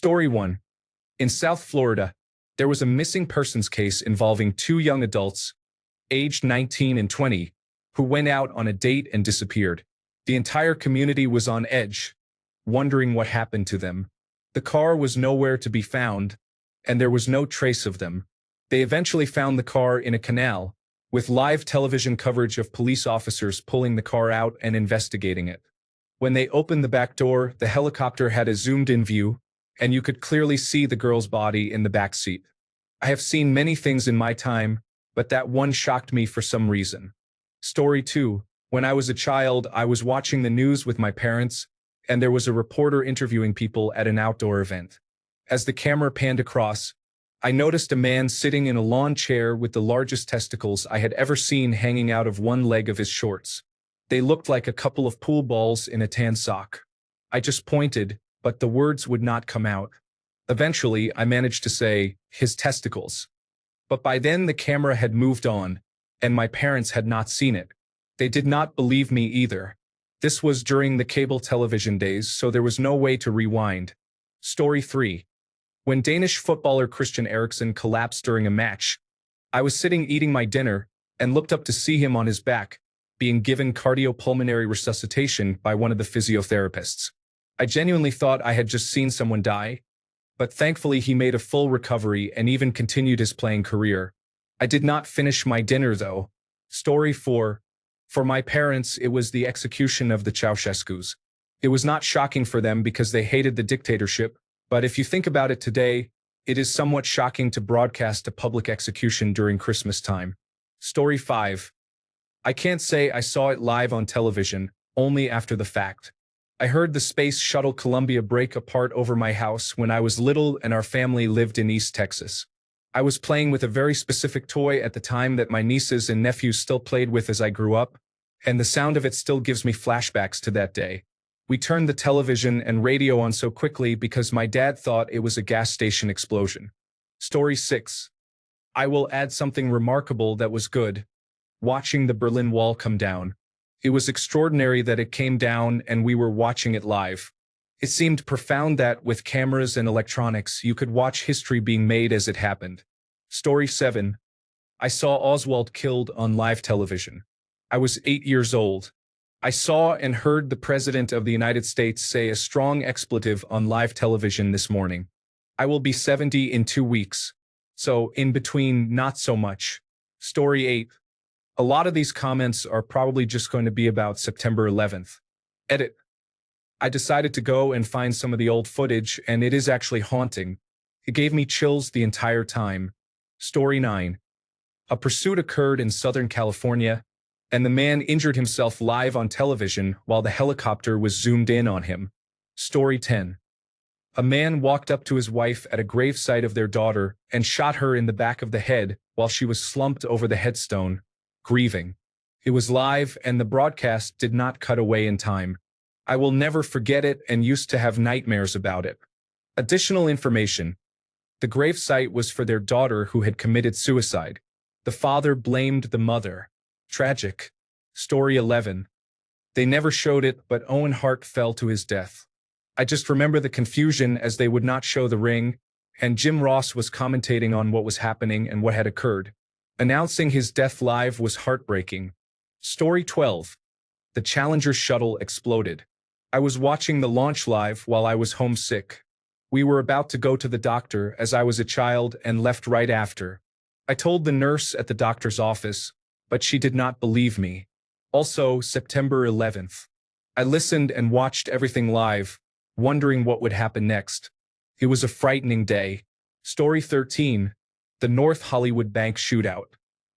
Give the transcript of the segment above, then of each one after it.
Story 1. In South Florida, there was a missing persons case involving two young adults, aged 19 and 20, who went out on a date and disappeared. The entire community was on edge, wondering what happened to them. The car was nowhere to be found, and there was no trace of them. They eventually found the car in a canal, with live television coverage of police officers pulling the car out and investigating it. When they opened the back door, the helicopter had a zoomed-in view, and you could clearly see the girl's body in the back seat. I have seen many things in my time, but that one shocked me for some reason. Story 2. When I was a child, I was watching the news with my parents, and there was a reporter interviewing people at an outdoor event. As the camera panned across, I noticed a man sitting in a lawn chair with the largest testicles I had ever seen hanging out of one leg of his shorts. They looked like a couple of pool balls in a tan sock. I just pointed, but the words would not come out. Eventually, I managed to say, his testicles. But by then the camera had moved on, and my parents had not seen it. They did not believe me either. This was during the cable television days, so there was no way to rewind. Story 3. When Danish footballer Christian Eriksen collapsed during a match, I was sitting eating my dinner and looked up to see him on his back, being given cardiopulmonary resuscitation by one of the physiotherapists. I genuinely thought I had just seen someone die, but thankfully he made a full recovery and even continued his playing career. I did not finish my dinner though. Story 4. For my parents, it was the execution of the Ceausescus. It was not shocking for them because they hated the dictatorship, but if you think about it today, it is somewhat shocking to broadcast a public execution during Christmas time. Story 5. I can't say I saw it live on television, only after the fact. I heard the Space Shuttle Columbia break apart over my house when I was little and our family lived in East Texas. I was playing with a very specific toy at the time that my nieces and nephews still played with as I grew up, and the sound of it still gives me flashbacks to that day. We turned the television and radio on so quickly because my dad thought it was a gas station explosion. Story 6. I will add something remarkable that was good. Watching the Berlin Wall come down. It was extraordinary that it came down and we were watching it live. It seemed profound that, with cameras and electronics, you could watch history being made as it happened. Story 7. I saw Oswald killed on live television. I was 8 years old. I saw and heard the President of the United States say a strong expletive on live television this morning. I will be 70 in 2 weeks. So, in between, not so much. Story 8. A lot of these comments are probably just going to be about September 11th. Edit. I decided to go and find some of the old footage, and it is actually haunting. It gave me chills the entire time. Story 9. A pursuit occurred in Southern California, and the man injured himself live on television while the helicopter was zoomed in on him. Story 10. A man walked up to his wife at a gravesite of their daughter and shot her in the back of the head while she was slumped over the headstone, grieving. It was live, and the broadcast did not cut away in time. I will never forget it and used to have nightmares about it. Additional information. The gravesite was for their daughter who had committed suicide. The father blamed the mother. Tragic. Story 11. They never showed it, but Owen Hart fell to his death. I just remember the confusion as they would not show the ring, and Jim Ross was commentating on what was happening and what had occurred. Announcing his death live was heartbreaking. Story 12. The Challenger shuttle exploded. I was watching the launch live while I was homesick. We were about to go to the doctor as I was a child and left right after. I told the nurse at the doctor's office, but she did not believe me. Also, September 11th. I listened and watched everything live, wondering what would happen next. It was a frightening day. Story 13. The North Hollywood Bank shootout.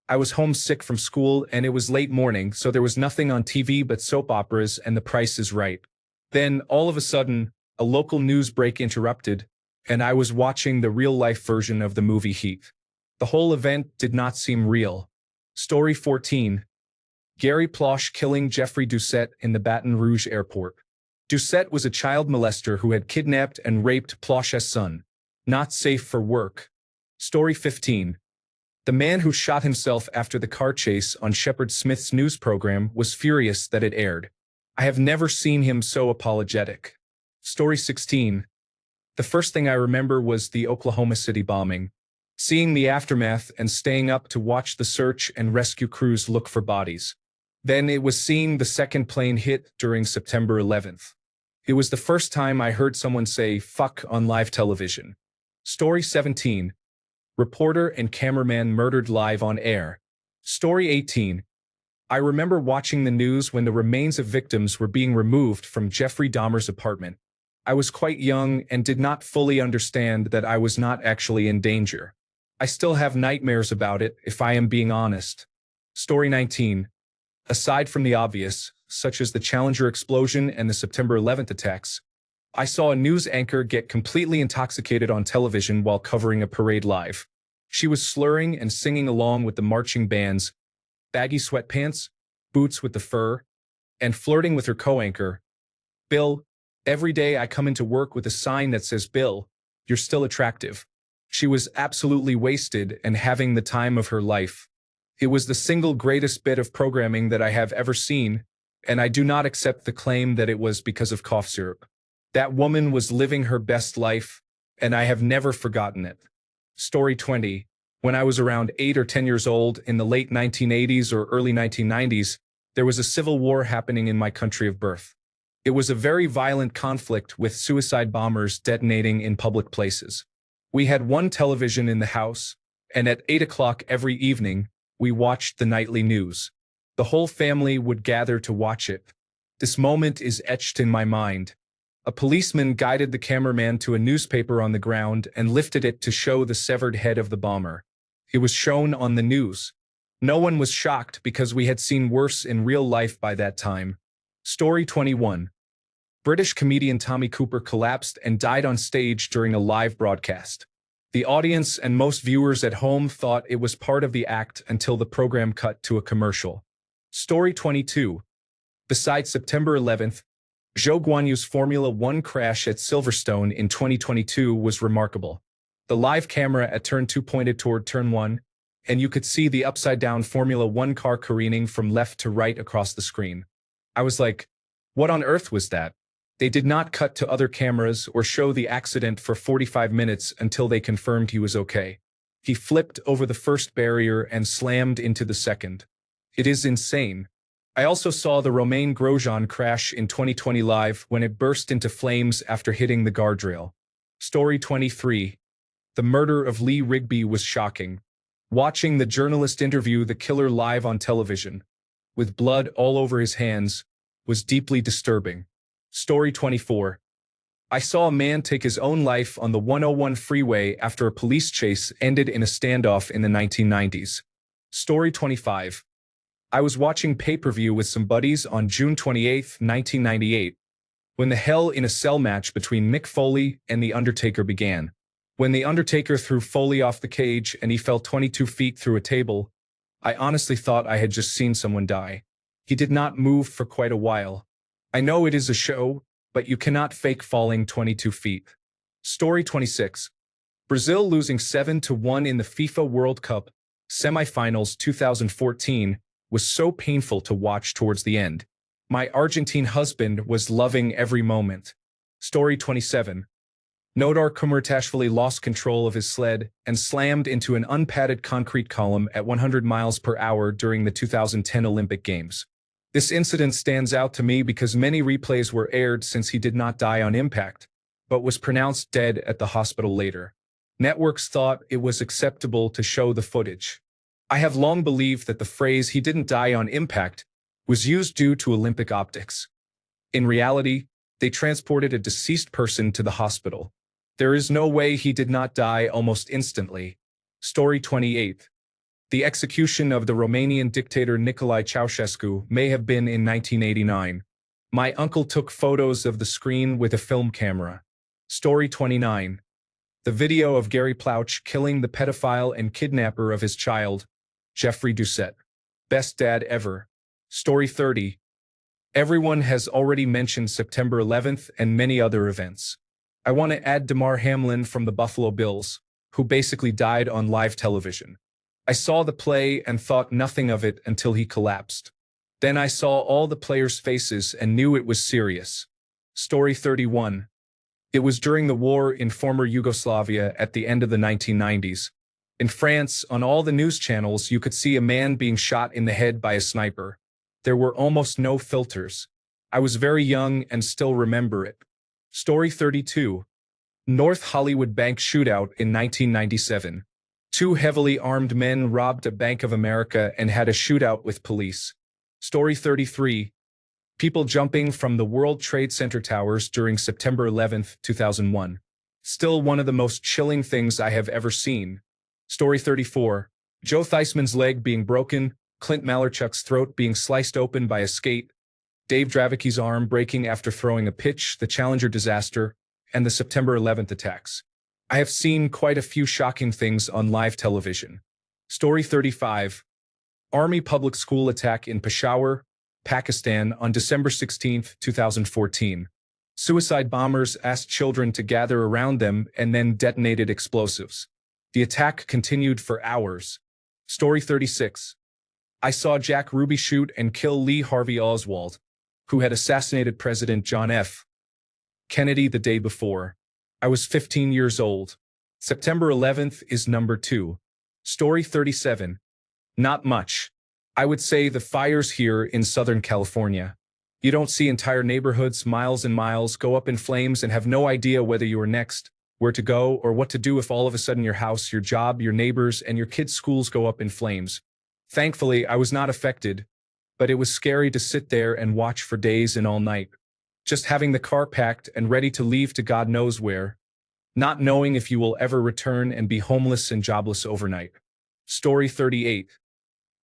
I was homesick from school and it was late morning, so there was nothing on TV but soap operas and The Price is Right. Then, all of a sudden, a local news break interrupted, and I was watching the real-life version of the movie Heat. The whole event did not seem real. Story 14. Gary Plosh killing Jeffrey Doucette in the Baton Rouge airport. Doucette was a child molester who had kidnapped and raped Plosh's son. Not safe for work. Story 15. The man who shot himself after the car chase on Shepard Smith's news program was furious that it aired. I have never seen him so apologetic. Story 16. The first thing I remember was the Oklahoma City bombing, seeing the aftermath and staying up to watch the search and rescue crews look for bodies. Then it was seeing the second plane hit during September 11th. It was the first time I heard someone say "fuck" on live television. Story 17. Reporter and cameraman murdered live on air. Story 18. I remember watching the news when the remains of victims were being removed from Jeffrey Dahmer's apartment. I was quite young and did not fully understand that I was not actually in danger. I still have nightmares about it, if I am being honest. Story 19. Aside from the obvious, such as the Challenger explosion and the September 11th attacks, I saw a news anchor get completely intoxicated on television while covering a parade live. She was slurring and singing along with the marching bands, baggy sweatpants, boots with the fur, and flirting with her co-anchor. "Bill, every day I come into work with a sign that says, 'Bill, you're still attractive.'" She was absolutely wasted and having the time of her life. It was the single greatest bit of programming that I have ever seen, and I do not accept the claim that it was because of cough syrup. That woman was living her best life, and I have never forgotten it. Story 20. When I was around 8 or 10 years old in the late 1980s or early 1990s, there was a civil war happening in my country of birth. It was a very violent conflict with suicide bombers detonating in public places. We had one television in the house, and at 8 o'clock every evening, we watched the nightly news. The whole family would gather to watch it. This moment is etched in my mind. A policeman guided the cameraman to a newspaper on the ground and lifted it to show the severed head of the bomber. It was shown on the news. No one was shocked because we had seen worse in real life by that time. Story 21. British comedian Tommy Cooper collapsed and died on stage during a live broadcast. The audience and most viewers at home thought it was part of the act until the program cut to a commercial. Story 22. Besides September 11th, Zhou Guanyu's Formula One crash at Silverstone in 2022 was remarkable. The live camera at turn 2 pointed toward turn 1, and you could see the upside-down Formula One car careening from left to right across the screen. I was like, what on earth was that? They did not cut to other cameras or show the accident for 45 minutes until they confirmed he was okay. He flipped over the first barrier and slammed into the second. It is insane. I also saw the Romain Grosjean crash in 2020 live when it burst into flames after hitting the guardrail. Story 23. The murder of Lee Rigby was shocking. Watching the journalist interview the killer live on television, with blood all over his hands, was deeply disturbing. Story 24. I saw a man take his own life on the 101 freeway after a police chase ended in a standoff in the 1990s. Story 25. I was watching pay-per-view with some buddies on June 28, 1998, when the Hell in a Cell match between Mick Foley and The Undertaker began. When The Undertaker threw Foley off the cage and he fell 22 feet through a table, I honestly thought I had just seen someone die. He did not move for quite a while. I know it is a show, but you cannot fake falling 22 feet. Story 26. Brazil losing 7-1 in the FIFA World Cup semifinals 2014 was so painful to watch towards the end. My Argentine husband was loving every moment. Story 27. Nodar Kumartashvili lost control of his sled and slammed into an unpadded concrete column at 100 miles per hour during the 2010 Olympic Games. This incident stands out to me because many replays were aired since he did not die on impact, but was pronounced dead at the hospital later. Networks thought it was acceptable to show the footage. I have long believed that the phrase "he didn't die on impact" was used due to Olympic optics. In reality, they transported a deceased person to the hospital. There is no way he did not die almost instantly. Story 28. The execution of the Romanian dictator Nicolae Ceausescu may have been in 1989. My uncle took photos of the screen with a film camera. Story 29. The video of Gary Plouch killing the pedophile and kidnapper of his child, Jeffrey Doucette. Best dad ever. Story 30. Everyone has already mentioned September 11th and many other events. I want to add Damar Hamlin from the Buffalo Bills, who basically died on live television. I saw the play and thought nothing of it until he collapsed. Then I saw all the players' faces and knew it was serious. Story 31. It was during the war in former Yugoslavia at the end of the 1990s. In France, on all the news channels, you could see a man being shot in the head by a sniper. There were almost no filters. I was very young and still remember it. Story 32. North Hollywood Bank Shootout in 1997. Two heavily armed men robbed a Bank of America and had a shootout with police. Story 33. People jumping from the World Trade Center towers during September 11, 2001. Still one of the most chilling things I have ever seen. Story 34. Joe Theismann's leg being broken, Clint Malarchuk's throat being sliced open by a skate, Dave Dravicki's arm breaking after throwing a pitch, the Challenger disaster, and the September 11th attacks. I have seen quite a few shocking things on live television. Story 35. Army public school attack in Peshawar, Pakistan on December 16, 2014. Suicide bombers asked children to gather around them and then detonated explosives. The attack continued for hours. Story 36. I saw Jack Ruby shoot and kill Lee Harvey Oswald, who had assassinated President John F. Kennedy the day before. I was 15 years old. September 11th is number 2. Story 37. Not much. I would say the fires here in Southern California. You don't see entire neighborhoods miles and miles go up in flames and have no idea whether you are next, where to go, or what to do if all of a sudden your house, your job, your neighbors, and your kids' schools go up in flames. Thankfully, I was not affected, but it was scary to sit there and watch for days and all night. Just having the car packed and ready to leave to God knows where, not knowing if you will ever return and be homeless and jobless overnight. Story 38.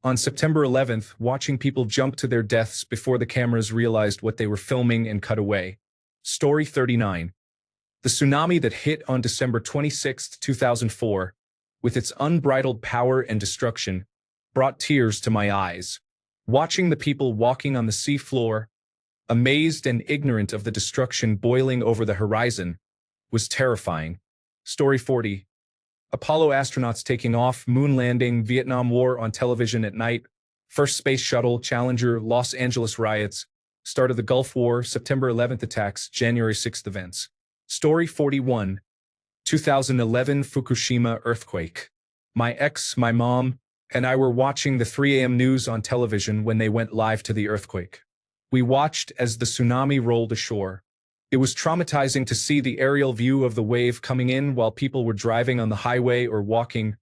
On September 11th, watching people jump to their deaths before the cameras realized what they were filming and cut away. Story 39. The tsunami that hit on December 26, 2004, with its unbridled power and destruction, brought tears to my eyes. Watching the people walking on the sea floor, amazed and ignorant of the destruction boiling over the horizon, was terrifying. Story 40. Apollo astronauts taking off, moon landing, Vietnam War on television at night, first space shuttle, Challenger, Los Angeles riots, start of the Gulf War, September 11th attacks, January 6th events. Story 41. 2011 Fukushima earthquake. My ex, my mom, and I were watching the 3 a.m. news on television when they went live to the earthquake. We watched as the tsunami rolled ashore. It was traumatizing to see the aerial view of the wave coming in while people were driving on the highway or walking,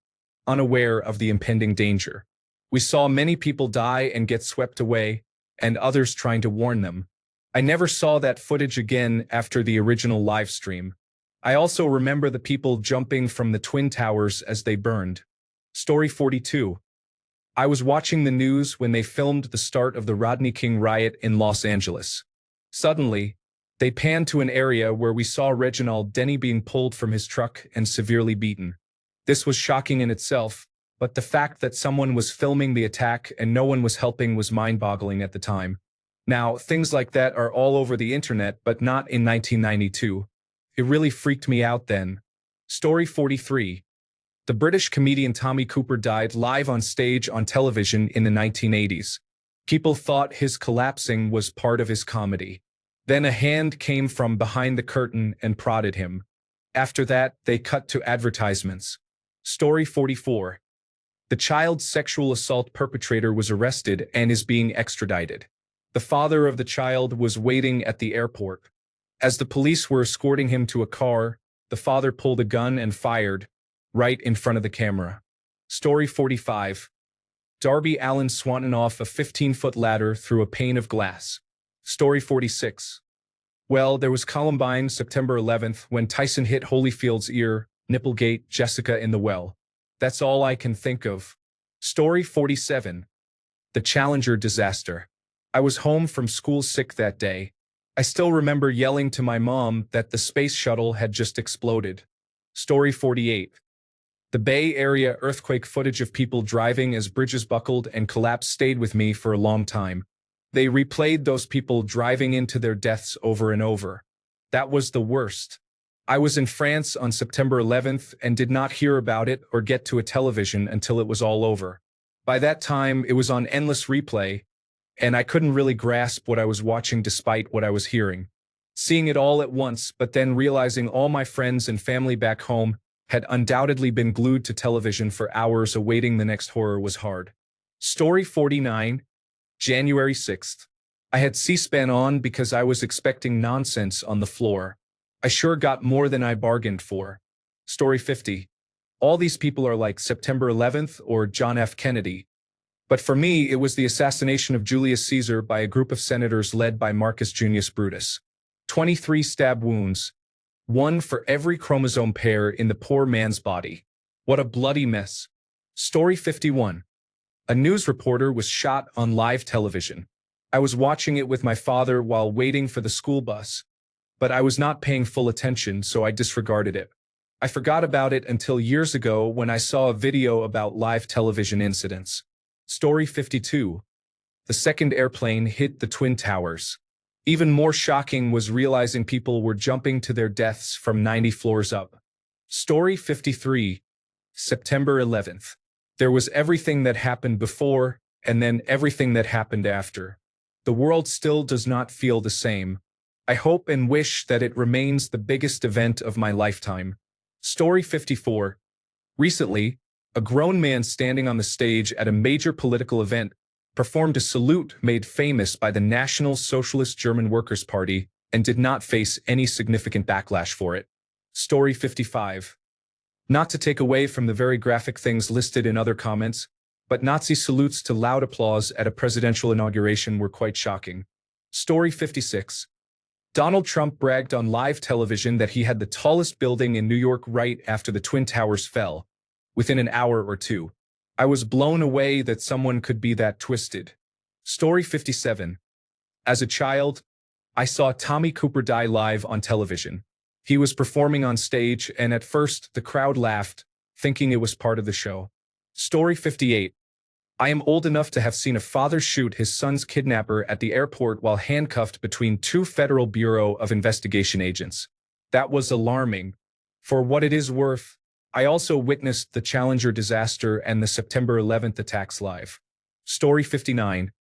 unaware of the impending danger. We saw many people die and get swept away, and others trying to warn them. I never saw that footage again after the original live stream. I also remember the people jumping from the Twin Towers as they burned. Story 42. I was watching the news when they filmed the start of the Rodney King riot in Los Angeles. Suddenly, they panned to an area where we saw Reginald Denny being pulled from his truck and severely beaten. This was shocking in itself, but the fact that someone was filming the attack and no one was helping was mind-boggling at the time. Now, things like that are all over the internet, but not in 1992. It really freaked me out then. Story 43. The British comedian Tommy Cooper died live on stage on television in the 1980s. People thought his collapsing was part of his comedy. Then a hand came from behind the curtain and prodded him. After that, they cut to advertisements. Story 44. The child sexual assault perpetrator was arrested and is being extradited. The father of the child was waiting at the airport. As the police were escorting him to a car, the father pulled a gun and fired, right in front of the camera. Story 45. Darby Allin swanning off a 15-foot ladder through a pane of glass. Story 46. Well, there was Columbine, September 11th, when Tyson hit Holyfield's ear, Nipplegate, Jessica in the well. That's all I can think of. Story 47. The Challenger disaster. I was home from school sick that day. I still remember yelling to my mom that the space shuttle had just exploded. Story 48. The Bay Area earthquake footage of people driving as bridges buckled and collapsed stayed with me for a long time. They replayed those people driving into their deaths over and over. That was the worst. I was in France on September 11th and did not hear about it or get to a television until it was all over. By that time, it was on endless replay, and I couldn't really grasp what I was watching despite what I was hearing. Seeing it all at once, but then realizing all my friends and family back home had undoubtedly been glued to television for hours awaiting the next horror was hard. Story 49, January 6th. I had C-SPAN on because I was expecting nonsense on the floor. I sure got more than I bargained for. Story 50. All these people are like September 11th or John F. Kennedy. But for me, it was the assassination of Julius Caesar by a group of senators led by Marcus Junius Brutus. 23 stab wounds, one for every chromosome pair in the poor man's body. What a bloody mess. Story 51. A news reporter was shot on live television. I was watching it with my father while waiting for the school bus, but I was not paying full attention, so I disregarded it. I forgot about it until years ago when I saw a video about live television incidents. Story 52. The second airplane hit the Twin Towers. Even more shocking was realizing people were jumping to their deaths from 90 floors up. Story 53. September 11th. There was everything that happened before, and then everything that happened after. The world still does not feel the same. I hope and wish that it remains the biggest event of my lifetime. Story 54. Recently, a grown man standing on the stage at a major political event performed a salute made famous by the National Socialist German Workers' Party and did not face any significant backlash for it. Story 55. Not to take away from the very graphic things listed in other comments, but Nazi salutes to loud applause at a presidential inauguration were quite shocking. Story 56. Donald Trump bragged on live television that he had the tallest building in New York right after the Twin Towers fell, within an hour or two. I was blown away that someone could be that twisted. Story 57. As a child, I saw Tommy Cooper die live on television. He was performing on stage, and at first the crowd laughed, thinking it was part of the show. Story 58. I am old enough to have seen a father shoot his son's kidnapper at the airport while handcuffed between two Federal Bureau of Investigation agents. That was alarming. For what it is worth, I also witnessed the Challenger disaster and the September 11th attacks live. Story 59.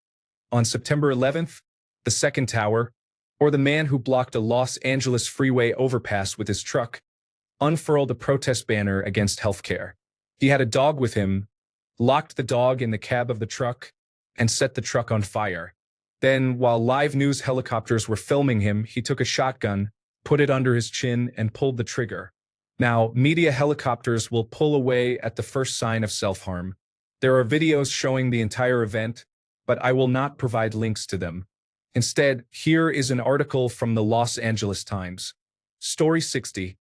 On September 11th, the second tower, or the man who blocked a Los Angeles freeway overpass with his truck, unfurled a protest banner against healthcare. He had a dog with him, locked the dog in the cab of the truck, and set the truck on fire. Then, while live news helicopters were filming him, he took a shotgun, put it under his chin, and pulled the trigger. Now, media helicopters will pull away at the first sign of self-harm. There are videos showing the entire event, but I will not provide links to them. Instead, here is an article from the Los Angeles Times. Story 60.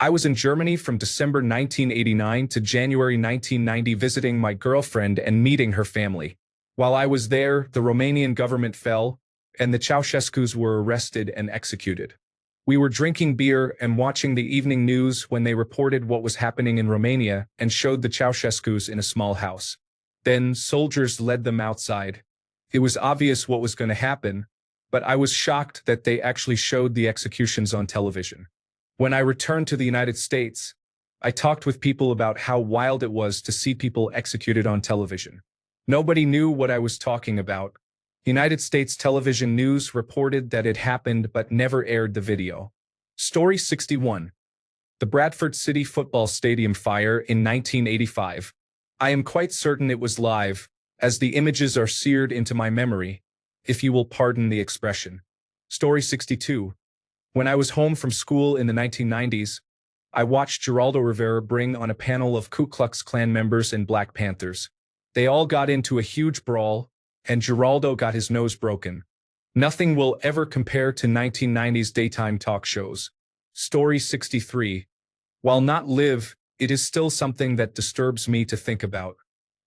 I was in Germany from December 1989 to January 1990 visiting my girlfriend and meeting her family. While I was there, the Romanian government fell, and the Ceausescus were arrested and executed. We were drinking beer and watching the evening news when they reported what was happening in Romania and showed the Ceausescus in a small house. Then soldiers led them outside. It was obvious what was going to happen, but I was shocked that they actually showed the executions on television. When I returned to the United States, I talked with people about how wild it was to see people executed on television. Nobody knew what I was talking about. United States television news reported that it happened but never aired the video. Story 61. The Bradford City Football Stadium fire in 1985. I am quite certain it was live, as the images are seared into my memory, if you will pardon the expression. Story 62. When I was home from school in the 1990s, I watched Geraldo Rivera bring on a panel of Ku Klux Klan members and Black Panthers. They all got into a huge brawl, and Geraldo got his nose broken. Nothing will ever compare to 1990s daytime talk shows. Story 63. While not live, it is still something that disturbs me to think about.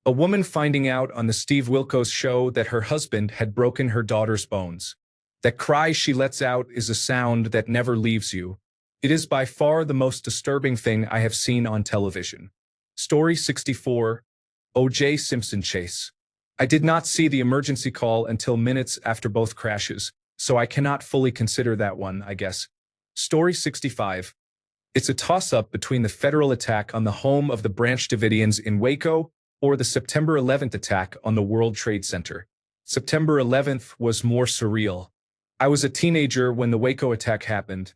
A woman finding out on the Steve Wilkos show that her husband had broken her daughter's bones. That cry she lets out is a sound that never leaves you. It is by far the most disturbing thing I have seen on television. Story 64. O.J. Simpson chase. I did not see the emergency call until minutes after both crashes, so I cannot fully consider that one, I guess. Story 65. It's a toss-up between the federal attack on the home of the Branch Davidians in Waco or the September 11th attack on the World Trade Center. September 11th was more surreal. I was a teenager when the Waco attack happened.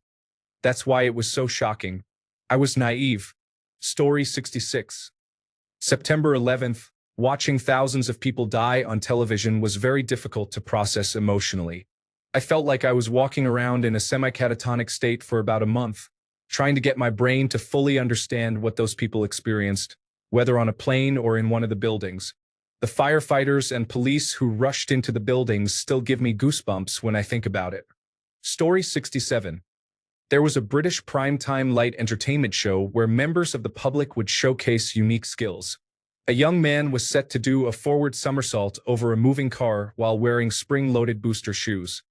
That's why it was so shocking. I was naive. Story 66. September 11th, watching thousands of people die on television was very difficult to process emotionally. I felt like I was walking around in a semi-catatonic state for about a month, trying to get my brain to fully understand what those people experienced, whether on a plane or in one of the buildings. The firefighters and police who rushed into the buildings still give me goosebumps when I think about it. Story 67. There was a British primetime light entertainment show where members of the public would showcase unique skills. A young man was set to do a forward somersault over a moving car while wearing spring-loaded booster shoes.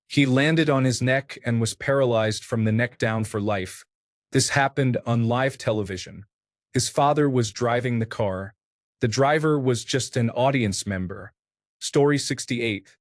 He landed on his neck and was paralyzed from the neck down for life. This happened on live television. His father was driving the car. The driver was just an audience member. Story 68.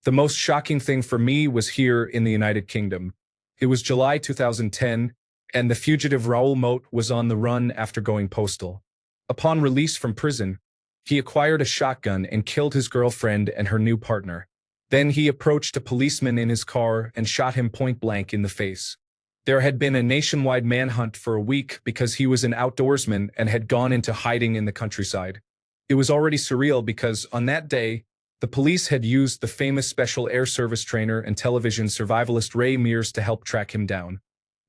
The most shocking thing for me was here in the United Kingdom. It was July 2010, and the fugitive Raoul Moat was on the run after going postal. Upon release from prison, he acquired a shotgun and killed his girlfriend and her new partner. Then he approached a policeman in his car and shot him point blank in the face. There had been a nationwide manhunt for a week because he was an outdoorsman and had gone into hiding in the countryside. It was already surreal because, on that day, the police had used the famous Special Air Service trainer and television survivalist Ray Mears to help track him down.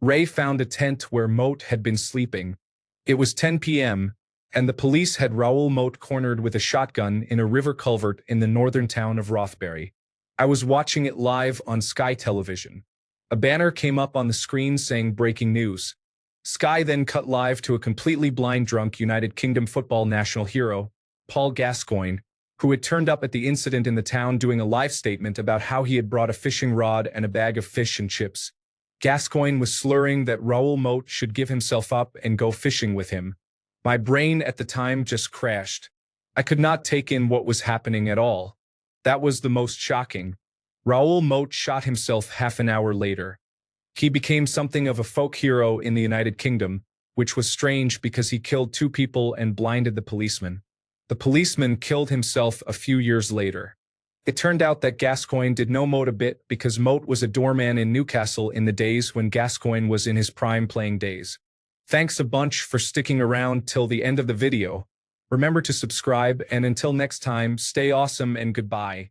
Ray found a tent where Moat had been sleeping. It was 10 p.m., and the police had Raoul Moat cornered with a shotgun in a river culvert in the northern town of Rothbury. I was watching it live on Sky Television. A banner came up on the screen saying breaking news. Sky then cut live to a completely blind drunk United Kingdom football national hero, Paul Gascoigne, who had turned up at the incident in the town doing a live statement about how he had brought a fishing rod and a bag of fish and chips. Gascoigne was slurring that Raoul Moat should give himself up and go fishing with him. My brain at the time just crashed. I could not take in what was happening at all. That was the most shocking. Raoul Moat shot himself half an hour later. He became something of a folk hero in the United Kingdom, which was strange because he killed 2 people and blinded the policeman. The policeman killed himself a few years later. It turned out that Gascoigne did know Moat a bit because Moat was a doorman in Newcastle in the days when Gascoigne was in his prime playing days. Thanks a bunch for sticking around till the end of the video. Remember to subscribe, and until next time, stay awesome and goodbye.